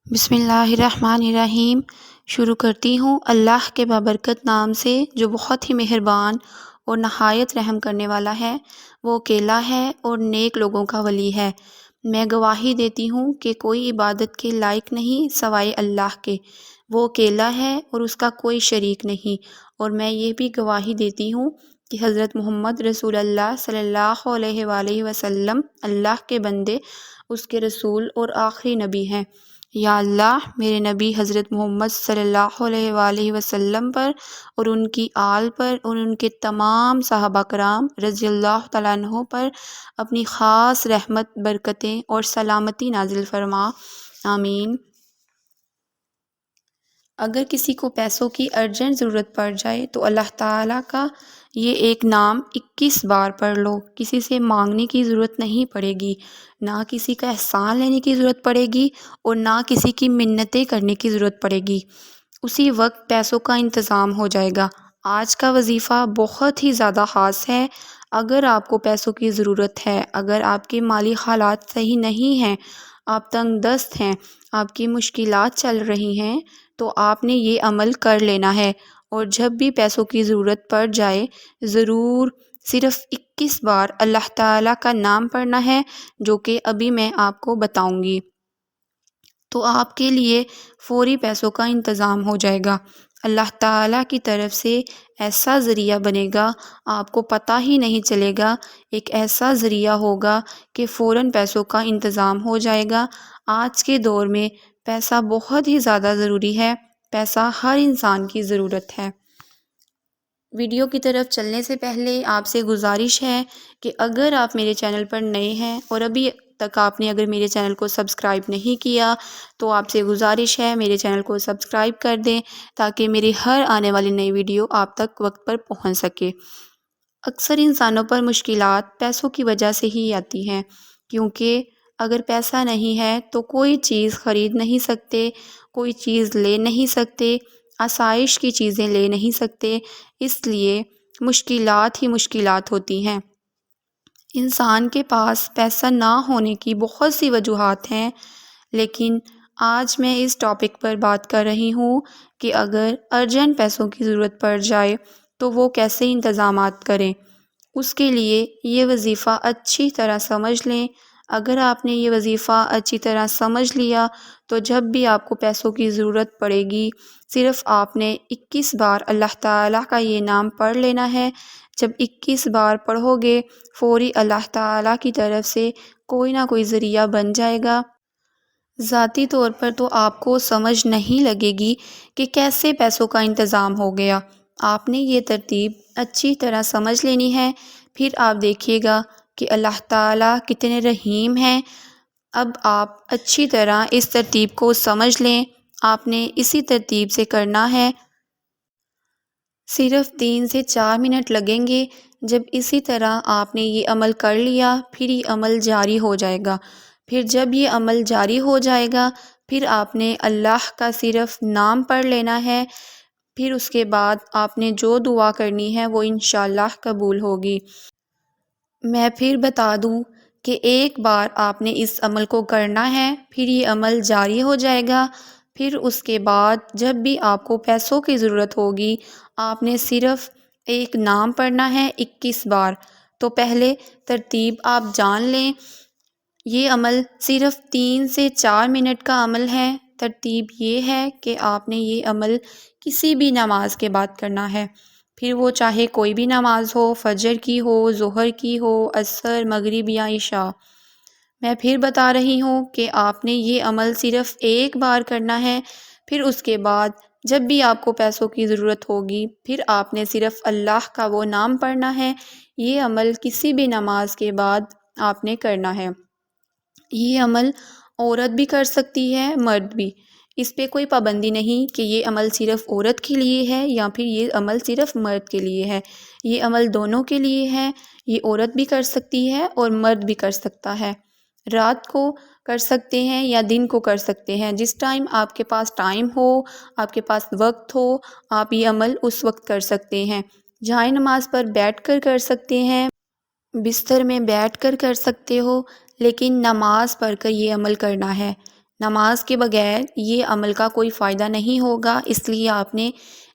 بسم اللہ الرحمن الرحیم۔ شروع کرتی ہوں اللہ کے بابرکت نام سے جو بہت ہی مہربان اور نہایت رحم کرنے والا ہے۔ وہ اکیلا ہے اور نیک لوگوں کا ولی ہے۔ میں گواہی دیتی ہوں کہ کوئی عبادت کے لائق نہیں سوائے اللہ کے۔ وہ اکیلا ہے اور اس کا کوئی شریک نہیں۔ اور میں یہ بھی گواہی دیتی ہوں کہ حضرت محمد رسول اللہ صلی اللہ علیہ وآلہ وسلم اللہ کے بندے، اس کے رسول اور آخری نبی ہیں۔ یا اللہ میرے نبی حضرت محمد صلی اللہ علیہ وآلہ وسلم پر اور ان کی آل پر اور ان کے تمام صحابہ کرام رضی اللہ تعالیٰ عنہ پر اپنی خاص رحمت، برکتیں اور سلامتی نازل فرما، آمین۔ اگر کسی کو پیسوں کی ارجنٹ ضرورت پڑ جائے تو اللہ تعالیٰ کا یہ ایک نام 21 بار پڑھ لو۔ کسی سے مانگنے کی ضرورت نہیں پڑے گی، نہ کسی کا احسان لینے کی ضرورت پڑے گی اور نہ کسی کی منتیں کرنے کی ضرورت پڑے گی۔ اسی وقت پیسوں کا انتظام ہو جائے گا۔ آج کا وظیفہ بہت ہی زیادہ خاص ہے۔ اگر آپ کو پیسوں کی ضرورت ہے، اگر آپ کے مالی حالات صحیح نہیں ہیں، آپ تنگ دست ہیں، آپ کی مشکلات چل رہی ہیں، تو آپ نے یہ عمل کر لینا ہے، اور جب بھی پیسوں کی ضرورت پڑ جائے ضرور صرف 21 بار اللہ تعالیٰ کا نام پڑھنا ہے، جو کہ ابھی میں آپ کو بتاؤں گی، تو آپ کے لیے فوری پیسوں کا انتظام ہو جائے گا۔ اللہ تعالیٰ کی طرف سے ایسا ذریعہ بنے گا، آپ کو پتہ ہی نہیں چلے گا، ایک ایسا ذریعہ ہوگا کہ فوراً پیسوں کا انتظام ہو جائے گا۔ آج کے دور میں پیسہ بہت ہی زیادہ ضروری ہے، پیسہ ہر انسان کی ضرورت ہے۔ ویڈیو کی طرف چلنے سے پہلے آپ سے گزارش ہے کہ اگر آپ میرے چینل پر نئے ہیں اور ابھی تک آپ نے اگر میرے چینل کو سبسکرائب نہیں کیا تو آپ سے گزارش ہے میرے چینل کو سبسکرائب کر دیں تاکہ میری ہر آنے والی نئی ویڈیو آپ تک وقت پر پہنچ سکے۔ اکثر انسانوں پر مشکلات پیسوں کی وجہ سے ہی آتی ہیں، کیونکہ اگر پیسہ نہیں ہے تو کوئی چیز خرید نہیں سکتے، کوئی چیز لے نہیں سکتے، آسائش کی چیزیں لے نہیں سکتے، اس لیے مشکلات ہی مشکلات ہوتی ہیں۔ انسان کے پاس پیسہ نہ ہونے کی بہت سی وجوہات ہیں، لیکن آج میں اس ٹاپک پر بات کر رہی ہوں کہ اگر ارجنٹ پیسوں کی ضرورت پڑ جائے تو وہ کیسے انتظامات کریں۔ اس کے لیے یہ وظیفہ اچھی طرح سمجھ لیں۔ اگر آپ نے یہ وظیفہ اچھی طرح سمجھ لیا تو جب بھی آپ کو پیسوں کی ضرورت پڑے گی صرف آپ نے 21 بار اللہ تعالیٰ کا یہ نام پڑھ لینا ہے۔ جب 21 بار پڑھو گے فوری اللہ تعالیٰ کی طرف سے کوئی نہ کوئی ذریعہ بن جائے گا۔ ذاتی طور پر تو آپ کو سمجھ نہیں لگے گی کہ کیسے پیسوں کا انتظام ہو گیا۔ آپ نے یہ ترتیب اچھی طرح سمجھ لینی ہے، پھر آپ دیکھیے گا کہ اللہ تعالیٰ کتنے رحیم ہیں۔ اب آپ اچھی طرح اس ترتیب کو سمجھ لیں، آپ نے اسی ترتیب سے کرنا ہے۔ صرف 3 سے 4 منٹ لگیں گے۔ جب اسی طرح آپ نے یہ عمل کر لیا پھر یہ عمل جاری ہو جائے گا۔ پھر جب یہ عمل جاری ہو جائے گا پھر آپ نے اللہ کا صرف نام پڑھ لینا ہے، پھر اس کے بعد آپ نے جو دعا کرنی ہے وہ انشاءاللہ قبول ہوگی۔ میں پھر بتا دوں کہ ایک بار آپ نے اس عمل کو کرنا ہے، پھر یہ عمل جاری ہو جائے گا۔ پھر اس کے بعد جب بھی آپ کو پیسوں کی ضرورت ہوگی آپ نے صرف ایک نام پڑھنا ہے 21 بار۔ تو پہلے ترتیب آپ جان لیں، یہ عمل صرف 3 سے 4 منٹ کا عمل ہے۔ ترتیب یہ ہے کہ آپ نے یہ عمل کسی بھی نماز کے بعد کرنا ہے، پھر وہ چاہے کوئی بھی نماز ہو، فجر کی ہو، ظہر کی ہو، عصر، مغرب یا عشاء۔ میں پھر بتا رہی ہوں کہ آپ نے یہ عمل صرف ایک بار کرنا ہے، پھر اس کے بعد جب بھی آپ کو پیسوں کی ضرورت ہوگی پھر آپ نے صرف اللہ کا وہ نام پڑھنا ہے۔ یہ عمل کسی بھی نماز کے بعد آپ نے کرنا ہے۔ یہ عمل عورت بھی کر سکتی ہے، مرد بھی، اس پہ کوئی پابندی نہیں کہ یہ عمل صرف عورت کے لیے ہے یا پھر یہ عمل صرف مرد کے لیے ہے۔ یہ عمل دونوں کے لیے ہے، یہ عورت بھی کر سکتی ہے اور مرد بھی کر سکتا ہے۔ رات کو کر سکتے ہیں یا دن کو کر سکتے ہیں، جس ٹائم آپ کے پاس ٹائم ہو، آپ کے پاس وقت ہو، آپ یہ عمل اس وقت کر سکتے ہیں۔ جائے نماز پر بیٹھ کر کر سکتے ہیں، بستر میں بیٹھ کر کر سکتے ہو، لیکن نماز پڑھ کر یہ عمل کرنا ہے۔ نماز کے بغیر یہ عمل کا کوئی فائدہ نہیں ہوگا، اس لیے آپ نے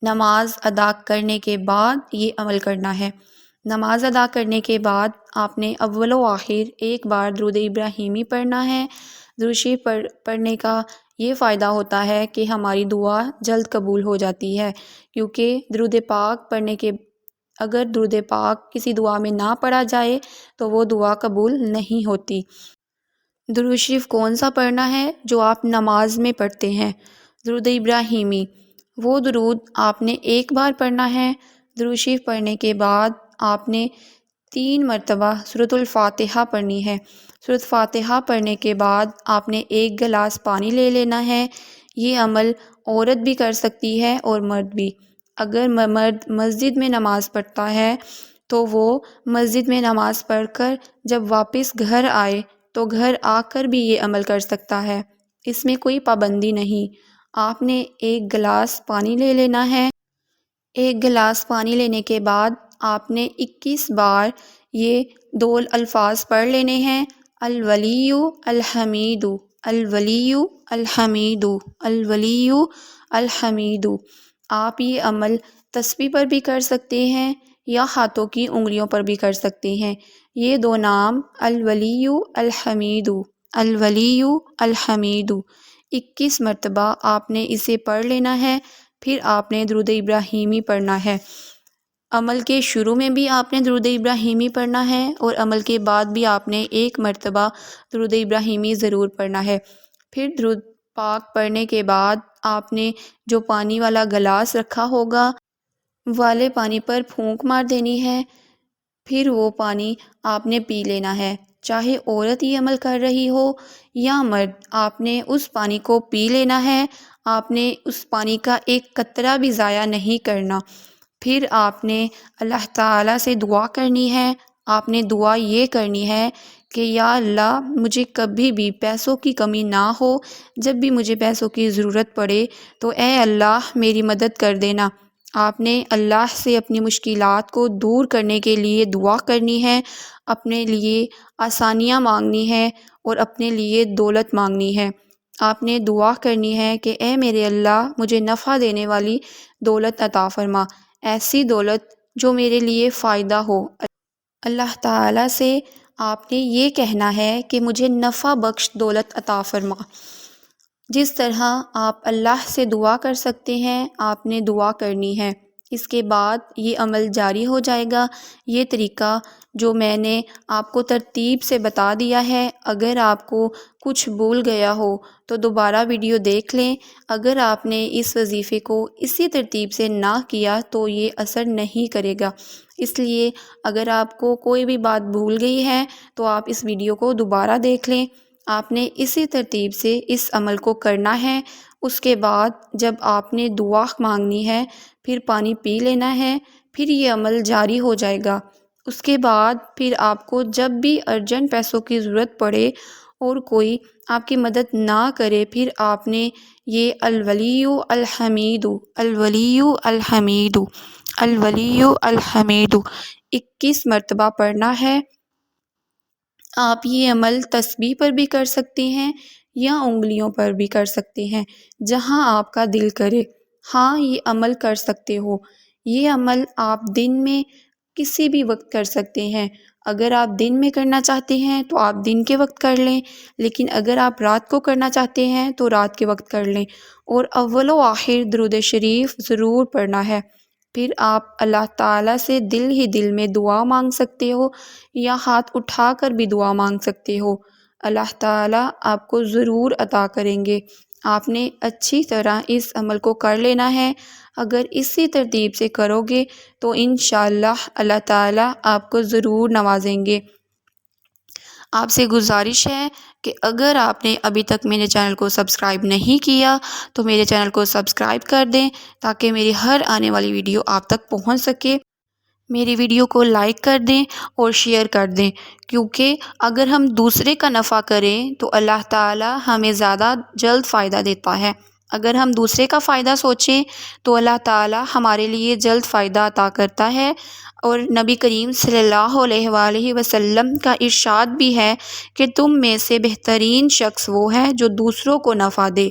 نماز ادا کرنے کے بعد یہ عمل کرنا ہے۔ نماز ادا کرنے کے بعد آپ نے اول و آخر ایک بار درود ابراہیمی پڑھنا ہے۔ درود شریف پڑھنے کا یہ فائدہ ہوتا ہے کہ ہماری دعا جلد قبول ہو جاتی ہے، کیونکہ درود پاک پڑھنے کے اگر درود پاک کسی دعا میں نہ پڑھا جائے تو وہ دعا قبول نہیں ہوتی۔ درود شریف کون سا پڑھنا ہے؟ جو آپ نماز میں پڑھتے ہیں، درود ابراہیمی۔ وہ درود آپ نے ایک بار پڑھنا ہے۔ درود شریف پڑھنے کے بعد آپ نے 3 مرتبہ سورۃ الفاتحہ پڑھنی ہے۔ سورۃ فاتحہ پڑھنے کے بعد آپ نے 1 گلاس پانی لے لینا ہے۔ یہ عمل عورت بھی کر سکتی ہے اور مرد بھی۔ اگر مرد مسجد میں نماز پڑھتا ہے تو وہ مسجد میں نماز پڑھ کر جب واپس گھر آئے تو گھر آ کر بھی یہ عمل کر سکتا ہے، اس میں کوئی پابندی نہیں۔ آپ نے 1 گلاس پانی لے لینا ہے۔ 1 گلاس پانی لینے کے بعد آپ نے 21 بار یہ 2 الفاظ پڑھ لینے ہیں: الولی الحمید، الولی الحمید، الولی الحمید۔ آپ یہ عمل تسبیح پر بھی کر سکتے ہیں یا ہاتھوں کی انگلیوں پر بھی کر سکتے ہیں۔ یہ 2 نام الولی الحمید، الولی الحمید 21 مرتبہ آپ نے اسے پڑھ لینا ہے۔ پھر آپ نے درود ابراہیمی پڑھنا ہے۔ عمل کے شروع میں بھی آپ نے درود ابراہیمی پڑھنا ہے اور عمل کے بعد بھی آپ نے 1 مرتبہ درود ابراہیمی ضرور پڑھنا ہے۔ پھر درود پاک پڑھنے کے بعد آپ نے جو پانی والا گلاس رکھا ہوگا والے پانی پر پھونک مار دینی ہے، پھر وہ پانی آپ نے پی لینا ہے۔ چاہے عورت یہ عمل کر رہی ہو یا مرد، آپ نے اس پانی کو پی لینا ہے۔ آپ نے اس پانی کا ایک قطرہ بھی ضائع نہیں کرنا۔ پھر آپ نے اللہ تعالیٰ سے دعا کرنی ہے۔ آپ نے دعا یہ کرنی ہے کہ یا اللہ مجھے کبھی بھی پیسوں کی کمی نہ ہو، جب بھی مجھے پیسوں کی ضرورت پڑے تو اے اللہ میری مدد کر دینا۔ آپ نے اللہ سے اپنی مشکلات کو دور کرنے کے لیے دعا کرنی ہے، اپنے لیے آسانیاں مانگنی ہے اور اپنے لیے دولت مانگنی ہے۔ آپ نے دعا کرنی ہے کہ اے میرے اللہ مجھے نفع دینے والی دولت عطا فرما، ایسی دولت جو میرے لیے فائدہ ہو۔ اللہ تعالیٰ سے آپ نے یہ کہنا ہے کہ مجھے نفع بخش دولت عطا فرما۔ جس طرح آپ اللہ سے دعا کر سکتے ہیں آپ نے دعا کرنی ہے۔ اس کے بعد یہ عمل جاری ہو جائے گا۔ یہ طریقہ جو میں نے آپ کو ترتیب سے بتا دیا ہے، اگر آپ کو کچھ بھول گیا ہو تو دوبارہ ویڈیو دیکھ لیں۔ اگر آپ نے اس وظیفے کو اسی ترتیب سے نہ کیا تو یہ اثر نہیں کرے گا، اس لیے اگر آپ کو کوئی بھی بات بھول گئی ہے تو آپ اس ویڈیو کو دوبارہ دیکھ لیں۔ آپ نے اسی ترتیب سے اس عمل کو کرنا ہے۔ اس کے بعد جب آپ نے دعا مانگنی ہے پھر پانی پی لینا ہے، پھر یہ عمل جاری ہو جائے گا۔ اس کے بعد پھر آپ کو جب بھی ارجنٹ پیسوں کی ضرورت پڑے اور کوئی آپ کی مدد نہ کرے، پھر آپ نے یہ الولی الحمید، الولی الحمید، الولی الحمید 21 مرتبہ پڑھنا ہے۔ آپ یہ عمل تسبیح پر بھی کر سکتے ہیں یا انگلیوں پر بھی کر سکتے ہیں، جہاں آپ کا دل کرے۔ ہاں یہ عمل کر سکتے ہو۔ یہ عمل آپ دن میں کسی بھی وقت کر سکتے ہیں۔ اگر آپ دن میں کرنا چاہتے ہیں تو آپ دن کے وقت کر لیں، لیکن اگر آپ رات کو کرنا چاہتے ہیں تو رات کے وقت کر لیں، اور اول و آخر درود شریف ضرور پڑھنا ہے۔ پھر آپ اللہ تعالیٰ سے دل ہی دل میں دعا مانگ سکتے ہو یا ہاتھ اٹھا کر بھی دعا مانگ سکتے ہو، اللہ تعالیٰ آپ کو ضرور عطا کریں گے۔ آپ نے اچھی طرح اس عمل کو کر لینا ہے۔ اگر اسی ترتیب سے کرو گے تو انشاءاللہ اللہ تعالیٰ آپ کو ضرور نوازیں گے۔ آپ سے گزارش ہے کہ اگر آپ نے ابھی تک میرے چینل کو سبسکرائب نہیں کیا تو میرے چینل کو سبسکرائب کر دیں تاکہ میری ہر آنے والی ویڈیو آپ تک پہنچ سکے۔ میری ویڈیو کو لائک کر دیں اور شیئر کر دیں، کیونکہ اگر ہم دوسرے کا نفع کریں تو اللہ تعالی ہمیں زیادہ جلد فائدہ دیتا ہے۔ اگر ہم دوسرے کا فائدہ سوچیں تو اللہ تعالیٰ ہمارے لیے جلد فائدہ عطا کرتا ہے، اور نبی کریم صلی اللہ علیہ وآلہ وسلم کا ارشاد بھی ہے کہ تم میں سے بہترین شخص وہ ہے جو دوسروں کو نفع دے۔